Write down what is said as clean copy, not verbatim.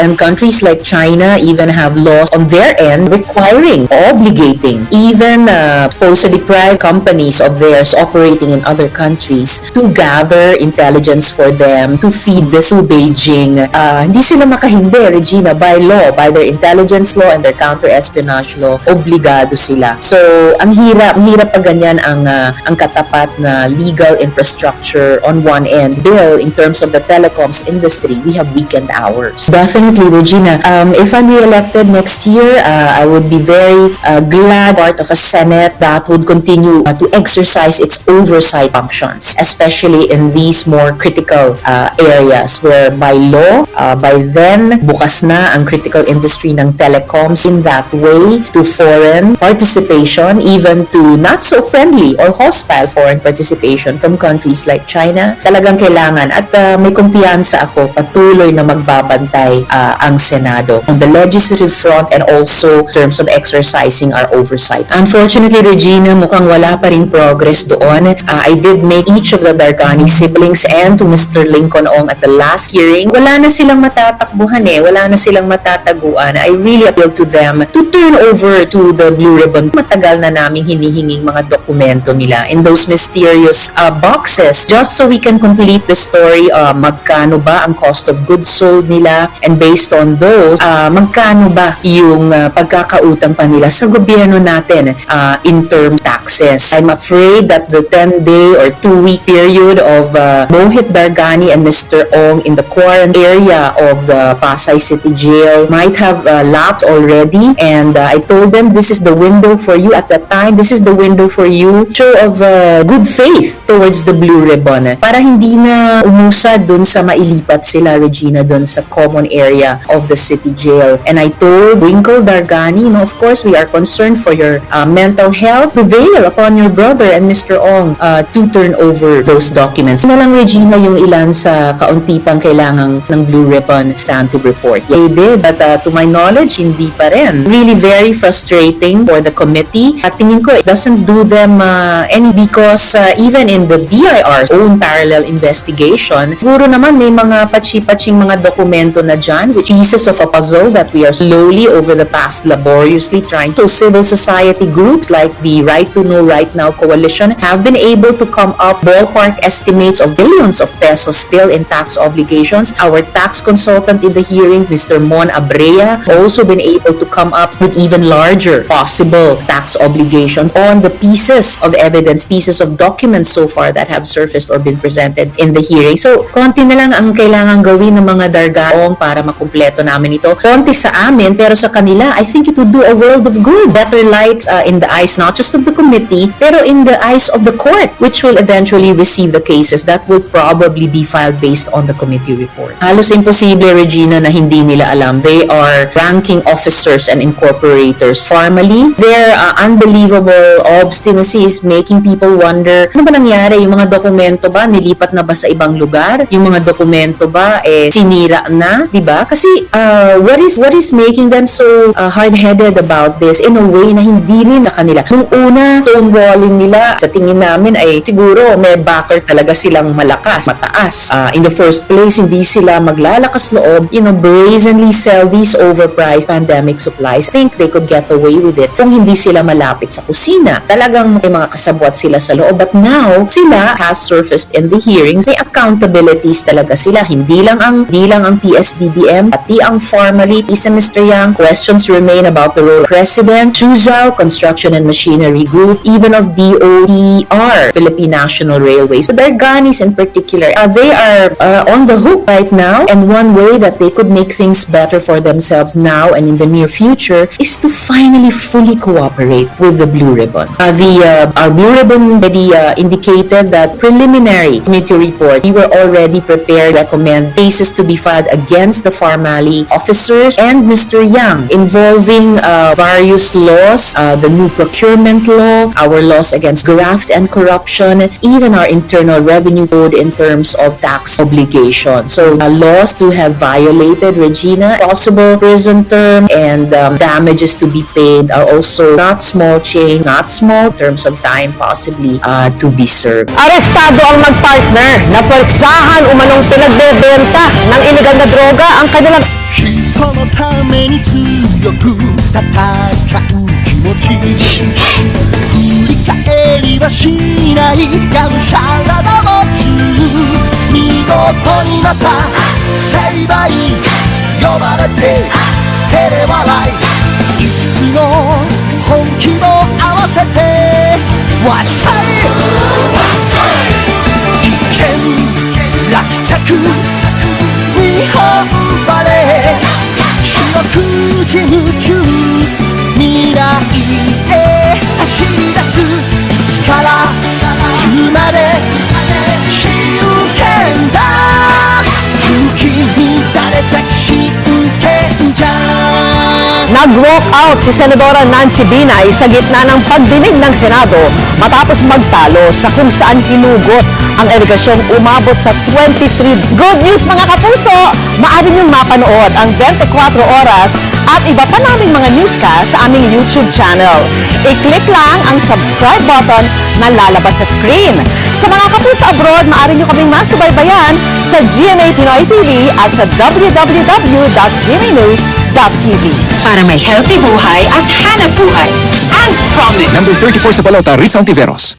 And countries like China even have laws on their end requiring, obligating even supposedly private companies of theirs operating in other countries to gather intelligence for them to feed this to Beijing. Hindi sila makahindi, Regina, by law, by their intelligence law and their counter-espionage law, obligado sila. So, ang hirap pa ganyan ang katapat na legal infrastructure on one end. Bill, in terms of the telecoms industry, we have weekend hours. Definitely, Regina. If I'm re-elected next year, I would be very glad part of a Senate that would continue to exercise its oversight functions, especially in these more critical areas where by law, by then, bukas na ang critical industry ng telecoms in that way to foreign participation, even to not so friendly or hostile foreign participation from countries like China. Talagang kailangan at may kumpiyansa ako patuloy na magbabantay ang Senado on the legislative front and also in terms of exercising our oversight. Unfortunately, Regina, mukhang wala pa rin progress doon. I did make each of the Dargani siblings and to Mr. Lincoln Ong at the last hearing. Wala na silang matatakbuhan wala na silang matataguan. I really appeal to them to turn over to the Blue Ribbon. Matagal na naming hinihinging mga dokumento nila in those mysterious boxes just so we can complete the story. Magkano ba ang cost of goods sold nila, and based on those, magkano ba yung pagkakautang pa nila sa gobyerno natin in term taxes. I'm afraid that the 10-day or 2-week period of Mohit Dargani and Mr. Ong in the quarantine area of the Pasay City Jail might have lapsed already, and I told them this is the window for you at that time. This is the window for you. Show of good faith towards the Blue Ribbon para hindi na umusad dun sa mailipat sila, Regina, dun sa common area of the city jail. And I told Winkle Dargani, of course, we are concerned for your mental health. Prevail upon your brother and Mr. Ong to turn over those documents. Na lang, Regina, yung ilan sa kaunti pang kailangan ng Blue Ribbon substantive report. They did, but to my knowledge, hindi pa rin. Really very frustrating for the committee. At tingin ko, it doesn't do them any because even in the BIR's own parallel investigation, siguro naman may mga patsi-patsing mga dokumento na dyan, which pieces of a puzzle that we are slowly over the past laboriously trying to. Civil society groups like the Right to Know Right Now Coalition have been able to come up ballpark estimates of billions of pesos still in tax obligations. Our tax consultant in the hearings, Mr. Mon Abrea, also been able to come up with even larger possible tax obligations on the pieces of evidence, pieces of documents so far that have surfaced or been presented in the hearing. So, konti na lang ang kailangan gawin ng mga Dargaong para makumpleto namin ito. Konti sa amin, pero sa kanila, I think it would do a world of good. Better lights in the eyes, not just of the committee, pero in the eyes of the court, which will eventually receive the cases that will probably be filed based on the committee report. Halos imposible, Regina, na hindi nila alam. They are ranking officers and incorporators formally. Their unbelievable obstinacy is making people wonder, ano ba nangyari? Yung mga dokumento ba, nilipat na ba sa ibang lugar? Yung mga dokumento ba, sinira na? Diba? Kasi, what is making them so hard-headed about this in a way na hindi rin na kanila? Nung una, stonewalling nila, sa tingin namin ay siguro may backer talaga silang malakas, mataas. In the first place, hindi sila maglalakas loob, brazenly sell these overpriced pandemic supplies. I think they could get away with it kung hindi sila malapit sa kusina. Talagang may mga kasabwat sila sa loob. But now, sila has surfaced in the hearings. May accountabilities talaga sila. Hindi lang ang PSDBM, pati ang formally, isa Mr. Yang, questions remain about the role of President, Chuzhou Construction and Machinery Group, even of DOTR, Philippine National Railways. But Darganis in particular, they are on the hook right now, and one way that they could make things better for themselves now and in the near future is to finally fully cooperate with the Blue Ribbon. Our Blue Ribbon already indicated that preliminary committee report, we were already prepared to recommend cases to be filed against the Pharmali officers and Mr. Yang involving various laws, the new procurement law, our laws against graft and corruption, even our internal revenue code in terms of tax obligations. So laws to have violated, Regina, possible prison term and damages to be paid are also not small change, not small terms of time possibly to be served. Arestado ang magpartner na pwersahan umanong pinagbebenta ng iligal na droga ang kanilang このために強く戦う気持ち振り返りはしないがむしゃらなもち見事にまた成敗呼ばれて照れ笑い5つの本気も合わせてわっしゃい一見落着日本バレー四六時夢中未来へ走り出す1から10まで真剣だ勇気乱れ咲き真剣じゃNag-walk out si Senadora Nancy Binay sa gitna ng pagdinig ng Senado matapos magtalo sa kung saan hinugot ang alegasyong umabot sa 23. Good news mga kapuso! Maaari niyong mapanood ang 24 oras at iba pa naming mga newscast sa aming YouTube channel. I-click lang ang subscribe button na lalabas sa screen. Sa mga kapuso abroad, maaari niyo kaming masubaybayan sa GMA Pinoy TV at sa www.gmanews.tv. Para may healthy buhay at hanap buhay. As promised. Number 34 sa Balota, Rizal Tiveros.